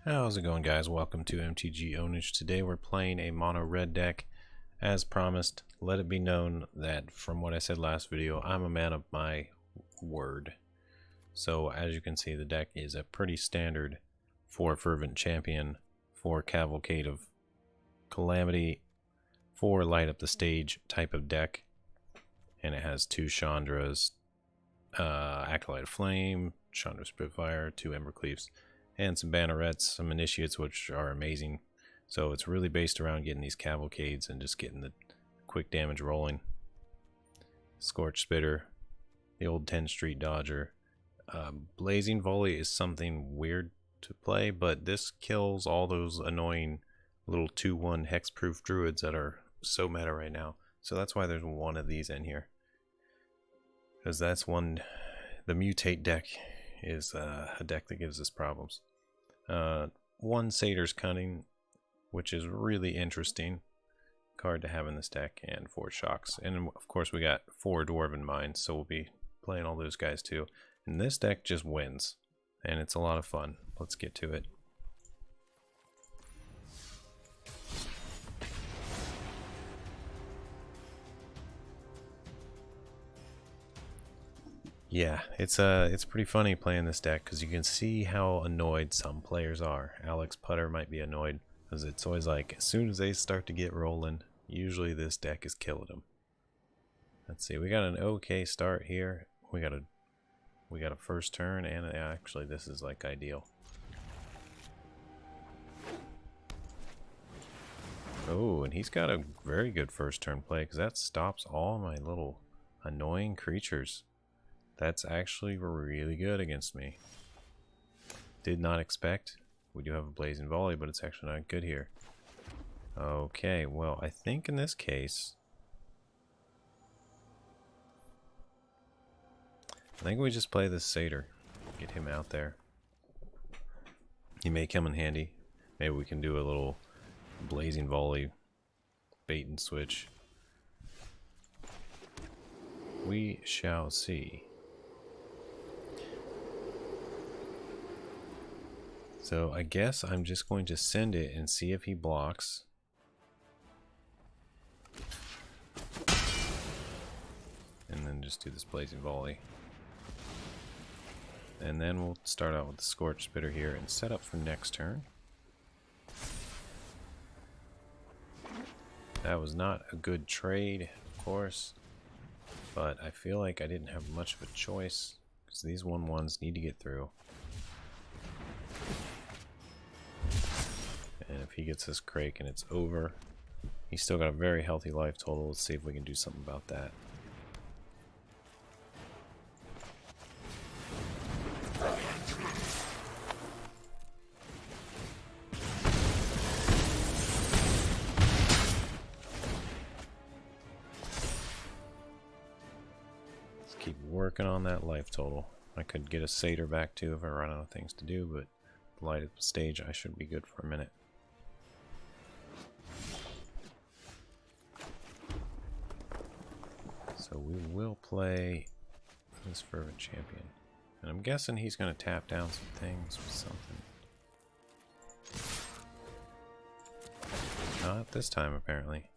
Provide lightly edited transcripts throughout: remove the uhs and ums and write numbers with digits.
How's it going, guys? Welcome to MTG Ownage. Today we're playing a mono red deck. As promised, let it be known that from what I said last video, I'm a man of my word. So as you can see, the deck is a pretty standard 4 Fervent Champion, 4 Cavalcade of Calamity, 4 Light Up the Stage type of deck. And it has 2 Chandras, Acolyte of Flame, Chandra Spitfire, 2 Embercleaves, and some bannerets, some initiates, which are amazing. So it's really based around getting these cavalcades and just getting the quick damage rolling. Scorch Spitter, the old 10th Street Dodger. Blazing Volley is something weird to play, but this kills all those annoying little 2/1 hexproof druids that are so meta right now. So that's why there's one of these in here. Because that's one, the Mutate deck is a deck that gives us problems. 1 Satyr's Cunning, which is really interesting card to have in this deck, and 4 Shocks. And of course we got 4 Dwarven Mines, so we'll be playing all those guys too. And this deck just wins, and it's a lot of fun. Let's get to it. Yeah, it's pretty funny playing this deck because you can see how annoyed some players are. Alex Putter might be annoyed because it's always like as soon as they start to get rolling, usually this deck is killing them. Let's see, we got an okay start here. We got a first turn, and actually this is like ideal. Oh, and he's got a very good first turn play because that stops all my little annoying creatures. That's actually really good against me. Did not expect. We do have a Blazing Volley, but it's actually not good here. Okay, well, I think in this case, I think we just play this Satyr. Get him out there. He may come in handy. Maybe we can do a little Blazing Volley bait and switch. We shall see. So I guess I'm just going to send it and see if he blocks. And then just do this Blazing Volley. And then we'll start out with the Scorch Spitter here and set up for next turn. That was not a good trade, of course. But I feel like I didn't have much of a choice because these 1/1s need to get through. And if he gets this Crake and it's over, he's still got a very healthy life total. Let's see if we can do something about that. Let's keep working on that life total. I could get a Satyr back too if I run out of things to do, but the light up stage I should be good for a minute. So we will play this Fervent Champion. And I'm guessing he's going to tap down some things with something. Not this time, apparently.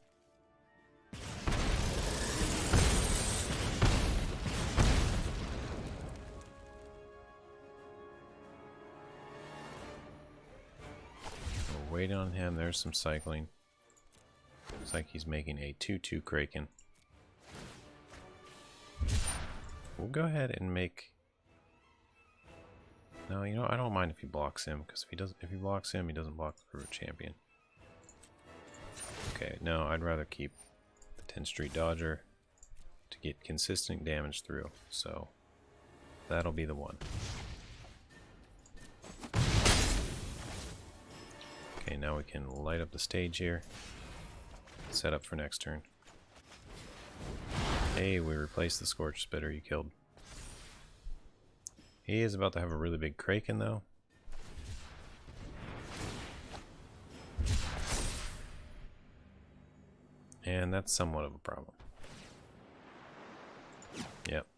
We're waiting on him. There's some cycling. Looks like he's making a 2/2 Kraken. We'll go ahead and make... No, you know, I don't mind if he blocks him, because if he blocks him, he doesn't block the Fervent Champion. Okay, no, I'd rather keep the 10th Street Dodger to get consistent damage through, so that'll be the one. Okay, now we can light up the stage here. Set up for next turn. Hey, we replaced the Scorch Spitter you killed. He is about to have a really big Kraken though. And that's somewhat of a problem. Yep.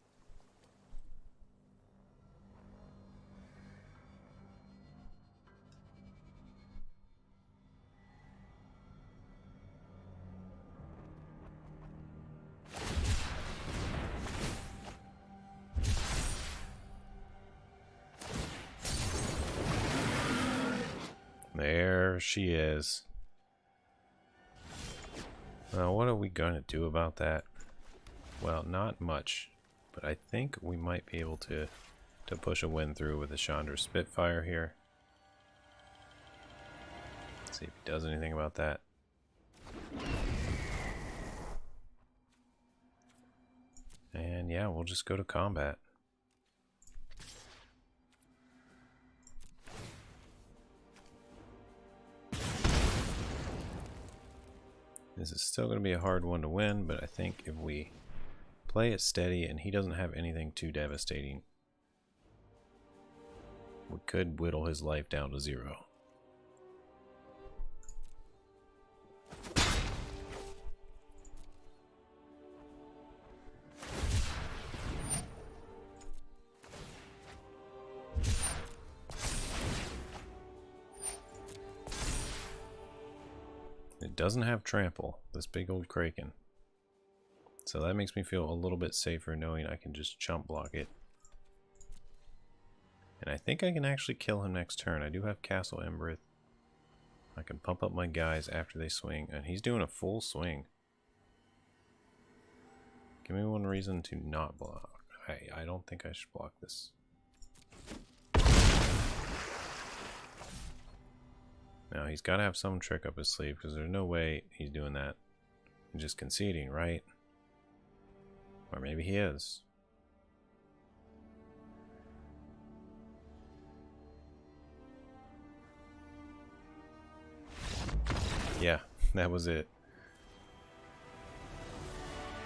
There she is. Now, what are we going to do about that? Well, not much, but I think we might be able to push a win through with the Chandra Spitfire here. Let's see if he does anything about that. And yeah, we'll just go to combat. This is still going to be a hard one to win, but I think if we play it steady and he doesn't have anything too devastating, we could whittle his life down to 0. It doesn't have trample, this big old Kraken. So that makes me feel a little bit safer knowing I can just chump block it. And I think I can actually kill him next turn. I do have Castle Embereth. I can pump up my guys after they swing, and he's doing a full swing. Give me one reason to not block. I don't think I should block this. Now he's got to have some trick up his sleeve, because there's no way he's doing that and just conceding, right? Or maybe he is. Yeah, that was it.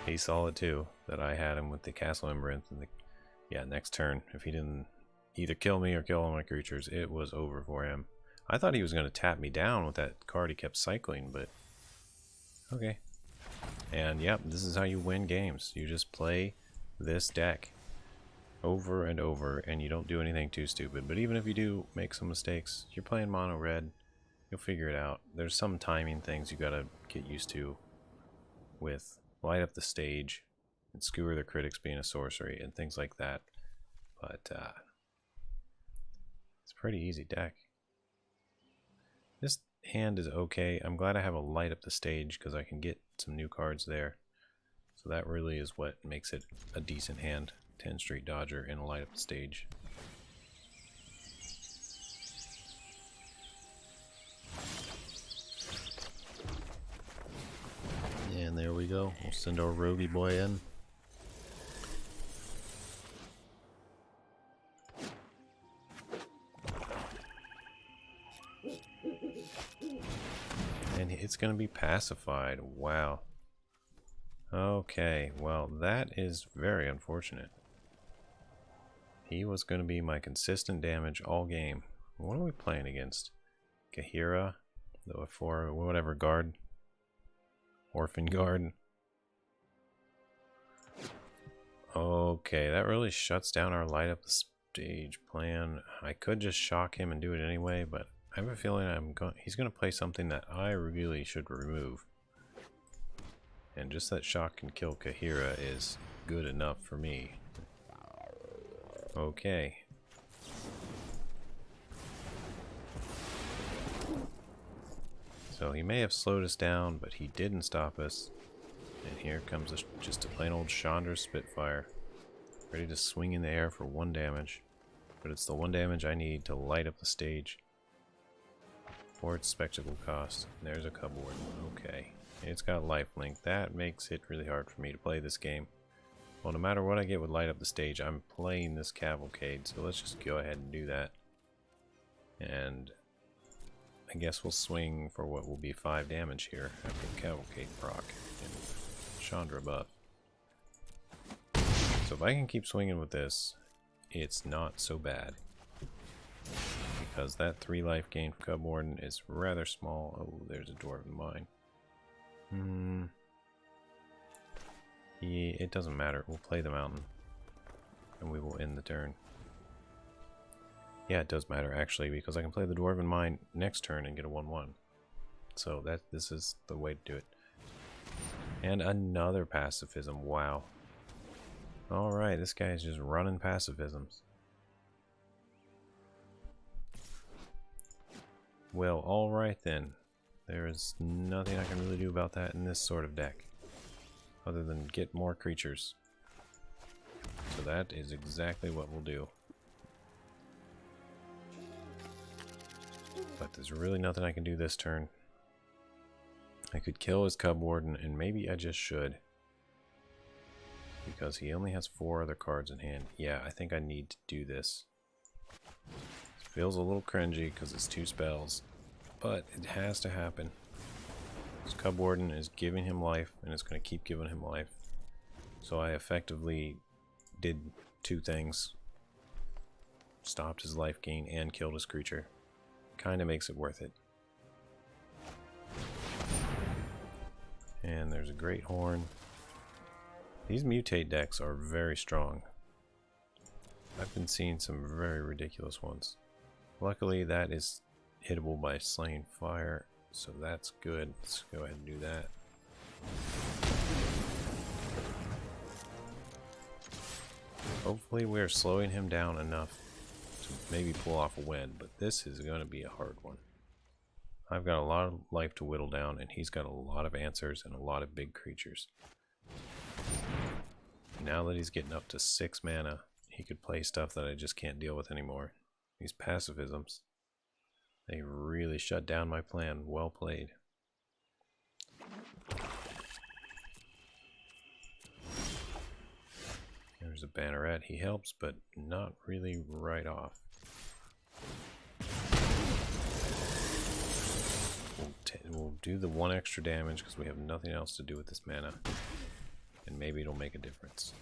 He saw it too, that I had him with the Castle Embereth. And yeah, next turn, if he didn't either kill me or kill all my creatures, it was over for him. I thought he was going to tap me down with that card he kept cycling, but okay. And yep, this is how you win games. You just play this deck over and over, and you don't do anything too stupid. But even if you do make some mistakes, you're playing mono red, you'll figure it out. There's some timing things you gotta get used to with light up the stage and skewer the critics being a sorcery and things like that. But it's a pretty easy deck. This hand is okay. I'm glad I have a light up the stage because I can get some new cards there. So that really is what makes it a decent hand. 10 Street Dodger and a light up the stage. And there we go. We'll send our roguey boy in. And it's going to be pacified. Wow. Okay, well that is very unfortunate. He was going to be my consistent damage all game. What are we playing against? Kahira? The 4, whatever guard? Orphan guard? Okay, that really shuts down our light up the stage plan. I could just shock him and do it anyway, but I have a feeling he's going to play something that I really should remove. And just that shock can kill Kahira is good enough for me. Okay. So he may have slowed us down, but he didn't stop us. And here comes just a plain old Chandra Spitfire. Ready to swing in the air for 1 damage. But it's the 1 damage I need to light up the stage. For its spectacle cost. There's a cupboard. Okay. It's got lifelink. That makes it really hard for me to play this game. Well, no matter what I get with light up the stage, I'm playing this cavalcade. So let's just go ahead and do that. And I guess we'll swing for what will be 5 damage here after the cavalcade proc and Chandra buff. So if I can keep swinging with this, it's not so bad. Because that 3 life gain for Cub Warden is rather small. Oh, there's a Dwarven Mine. Yeah, it doesn't matter. We'll play the mountain. And we will end the turn. Yeah, it does matter actually, because I can play the Dwarven Mine next turn and get a 1/1. So this is the way to do it. And another pacifism. Wow. Alright, this guy is just running pacifisms. Well, alright then. There is nothing I can really do about that in this sort of deck. Other than get more creatures. So that is exactly what we'll do. But there's really nothing I can do this turn. I could kill his Cub Warden, and maybe I just should. Because he only has 4 other cards in hand. Yeah, I think I need to do this. It feels a little cringy because it's 2 spells. But it has to happen. His Cub Warden is giving him life, and it's going to keep giving him life. So I effectively did 2 things. Stopped his life gain and killed his creature. Kind of makes it worth it. And there's a Great Horn. These mutate decks are very strong. I've been seeing some very ridiculous ones. Luckily that is hittable by Slaying Fire, so that's good. Let's go ahead and do that. Hopefully we're slowing him down enough to maybe pull off a win, but this is going to be a hard one. I've got a lot of life to whittle down, and he's got a lot of answers and a lot of big creatures. Now that he's getting up to 6 mana, he could play stuff that I just can't deal with anymore. These pacifisms. They really shut down my plan. Well played. There's a Banneret. He helps, but not really right off. We'll do the 1 extra damage because we have nothing else to do with this mana. And maybe it'll make a difference.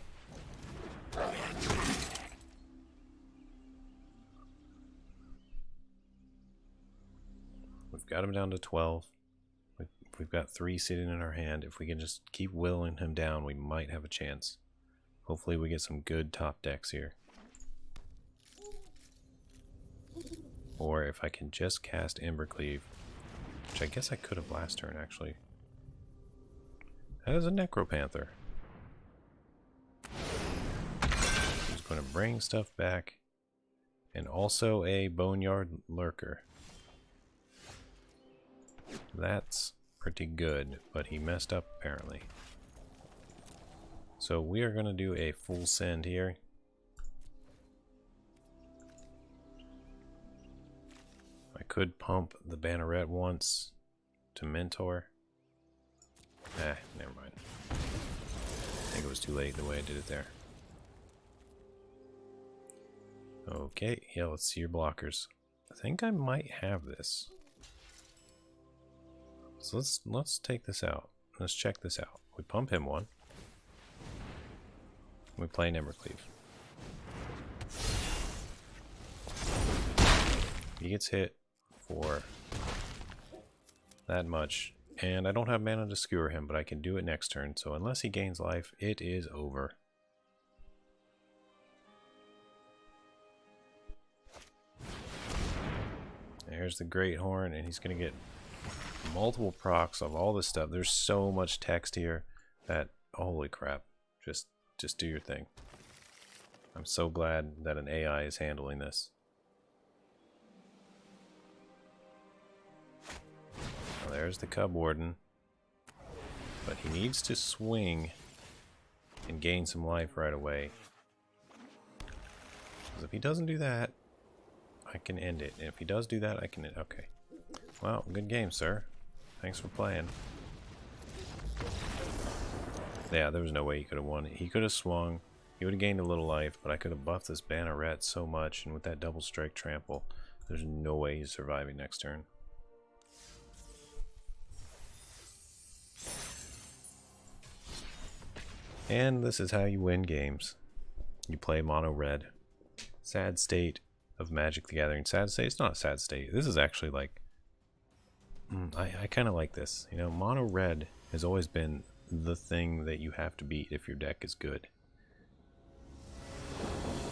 We've got him down to 12. We've got 3 sitting in our hand. If we can just keep willing him down, we might have a chance. Hopefully we get some good top decks here. Or if I can just cast Embercleave, which I guess I could have last turn actually. That is a Necropanther. Who's going to bring stuff back. And also a Boneyard Lurker. That's pretty good, but he messed up apparently. So we are going to do a full send here. I could pump the Banneret once to Mentor. Never mind. I think it was too late the way I did it there. Okay, yeah, let's see your blockers. I think I might have this. So let's take this out. Let's check this out. We pump him 1. We play Embercleave. He gets hit for that much, and I don't have mana to skewer him, but I can do it next turn, so unless he gains life, it is over. There's the Great Horn, and he's going to get multiple procs of all this stuff. There's so much text here that, holy crap, just do your thing. I'm so glad that an AI is handling this. Well, there's the Cub Warden, but he needs to swing and gain some life right away. Because if he doesn't do that, I can end it. And if he does do that, I can end it. Okay. Well, good game, sir. Thanks for playing. Yeah, there was no way he could have won it. He could have swung. He would have gained a little life, but I could have buffed this Banneret so much, and with that double strike trample, there's no way he's surviving next turn. And this is how you win games. You play mono red. Sad state of Magic the Gathering. Sad state? It's not a sad state. This is actually like... I kind of like this. You know, mono red has always been the thing that you have to beat if your deck is good.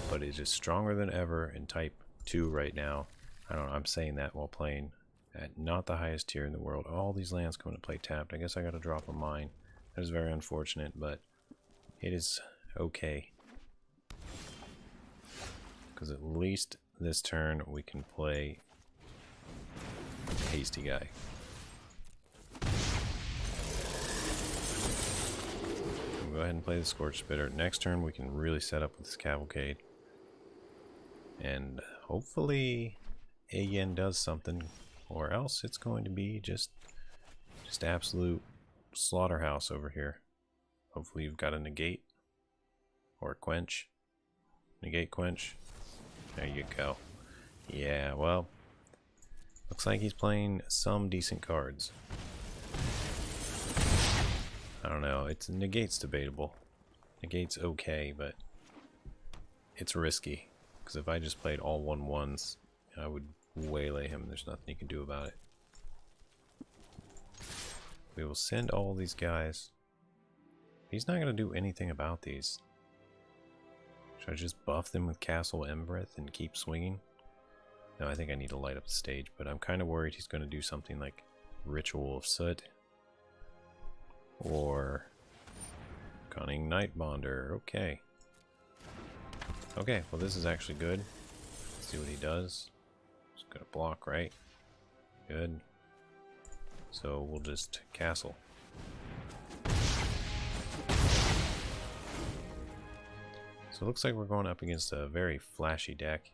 But it is stronger than ever in type 2 right now. I don't know, I'm saying that while playing at not the highest tier in the world. All these lands come into play tapped. I guess I gotta drop a mine. That is very unfortunate, but it is okay. Because at least this turn we can play Hasty guy. We'll go ahead and play the Scorched Spitter. Next turn we can really set up with this Cavalcade. And hopefully Ayen does something, or else it's going to be just absolute slaughterhouse over here. Hopefully you've got a negate or a quench. Negate, quench. There you go. Yeah, well, looks like he's playing some decent cards. I don't know, it's negate's debatable. Negate's okay, but it's risky. Because if I just played all 1/1s, I would waylay him. There's nothing you can do about it. We will send all these guys. He's not going to do anything about these. Should I just buff them with Castle Embereth and keep swinging? No, I think I need to light up the stage, but I'm kind of worried he's going to do something like Ritual of Soot or Cunning Nightbonder. Okay. Okay, well this is actually good. Let's see what he does. He's going to block, right? Good. So we'll just castle. So it looks like we're going up against a very flashy deck.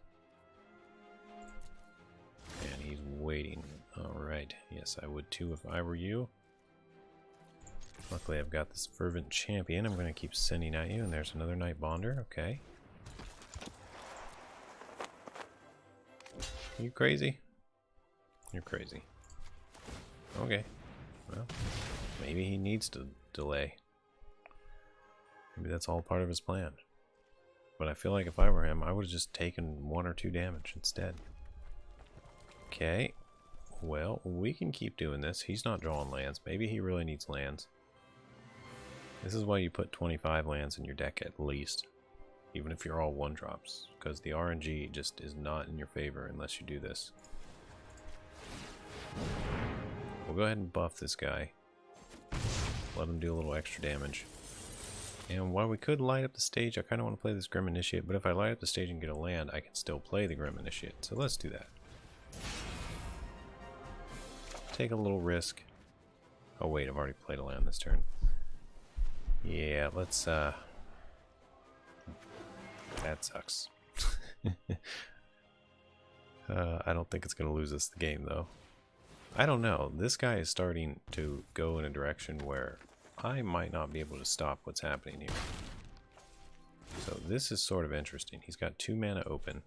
And he's waiting. Alright, yes I would too if I were you. Luckily I've got this Fervent Champion I'm going to keep sending at you, and there's another Nightbonder. Okay. You crazy? You're crazy. Okay. Well, maybe he needs to delay. Maybe that's all part of his plan. But I feel like if I were him, I would have just taken 1 or 2 damage instead. Okay. Well, we can keep doing this. He's not drawing lands. Maybe he really needs lands. This is why you put 25 lands in your deck at least. Even if you're all 1-drops. Because the RNG just is not in your favor unless you do this. We'll go ahead and buff this guy. Let him do a little extra damage. And while we could light up the stage, I kind of want to play this Grim Initiate, but if I light up the stage and get a land, I can still play the Grim Initiate. So let's do that. Take a little risk. Oh wait, I've already played a land this turn. Yeah, let's that sucks. I don't think it's going to lose us the game though. I don't know. This guy is starting to go in a direction where I might not be able to stop what's happening here. So this is sort of interesting. He's got 2 mana open.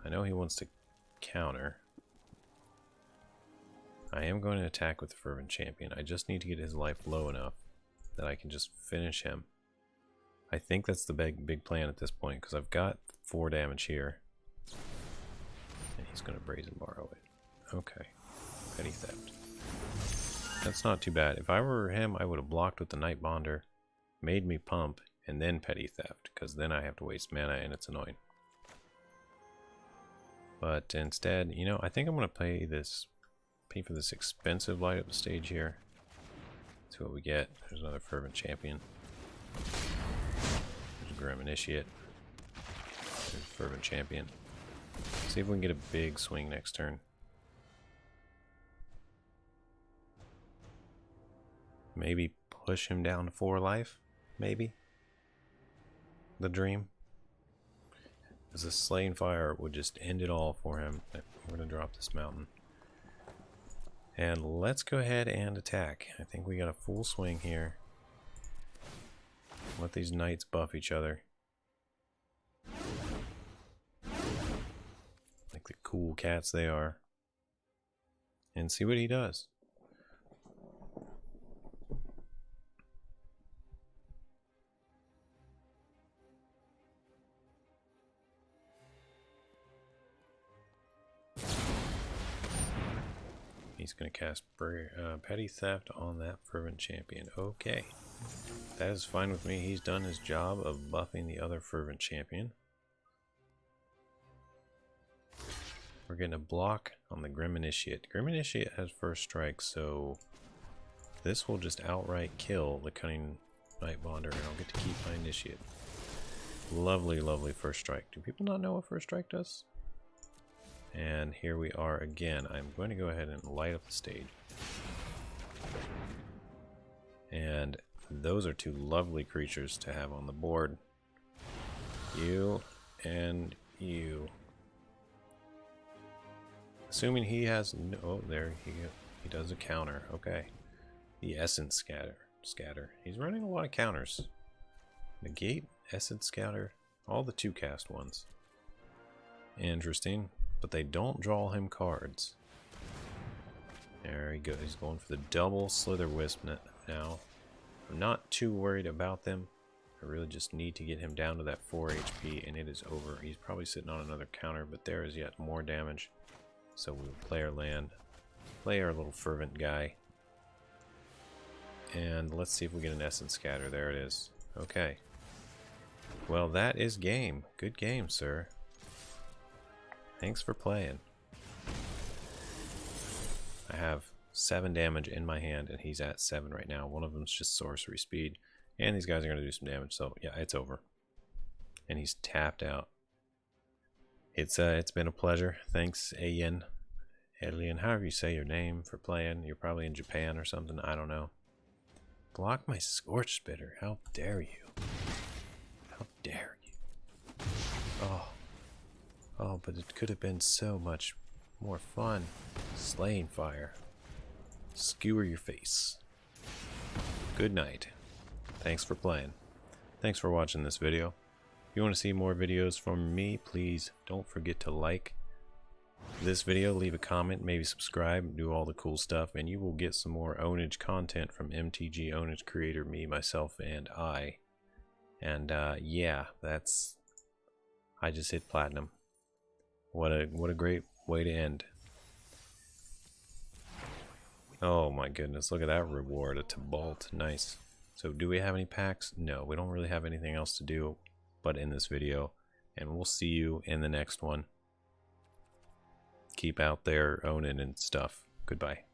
I know he wants to counter. I am going to attack with the Fervent Champion. I just need to get his life low enough that I can just finish him. I think that's the big plan at this point, because I've got 4 damage here. And he's going to Brazen Borrow it. Okay. Petty Theft. That's not too bad. If I were him, I would have blocked with the Nightbonder, made me pump, and then Petty Theft, because then I have to waste mana and it's annoying. But instead, you know, I think I'm going to pay for this expensive light up the stage here. See what we get. There's another Fervent Champion. There's a Grim Initiate. There's a Fervent Champion. See if we can get a big swing next turn. Maybe push him down to 4 life, maybe. The dream. Because the Slaying Fire would just end it all for him. We're going to drop this mountain. And let's go ahead and attack. I think we got a full swing here. Let these knights buff each other. Like the cool cats they are. And see what he does. He's going to cast Petty Theft on that Fervent Champion. Okay. That is fine with me. He's done his job of buffing the other Fervent Champion. We're getting a block on the Grim Initiate. Grim Initiate has first strike, so this will just outright kill the Cunning Nightbonder, and I'll get to keep my Initiate. Lovely, lovely first strike. Do people not know what first strike does? And here we are again. I'm going to go ahead and light up the stage. And those are two lovely creatures to have on the board. You and you. Assuming he has no... Oh, there he does a counter. Okay. The Essence Scatter. He's running a lot of counters. Negate, Essence Scatter, all the 2-cast ones. Interesting. But they don't draw him cards. There he goes. He's going for the double Slither Wisp now. I'm not too worried about them. I really just need to get him down to that 4 HP and it is over. He's probably sitting on another counter, but there is yet more damage. So we'll play our land. Play our little Fervent guy. And let's see if we get an Essence Scatter. There it is. Okay. Well, that is game. Good game, sir. Thanks for playing. I have 7 damage in my hand, and he's at 7 right now. One of them's just sorcery speed, and these guys are going to do some damage. So yeah, it's over, and he's tapped out. It's been a pleasure. Thanks, Alien, however you say your name, for playing. You're probably in Japan or something. I don't know. Block my Scorch Spitter. How dare you? How dare you? Oh, but it could have been so much more fun. Slaying Fire. Skewer your face. Good night. Thanks for playing. Thanks for watching this video. If you want to see more videos from me, please don't forget to like this video, leave a comment, maybe subscribe, do all the cool stuff, and you will get some more Ownage content from MTG Ownage creator, me, myself, and I. And yeah, I just hit platinum. What a great way to end. Oh my goodness, look at that reward, a Tibalt, nice. So do we have any packs? No, we don't really have anything else to do but in this video, and we'll see you in the next one. Keep out there owning and stuff. Goodbye.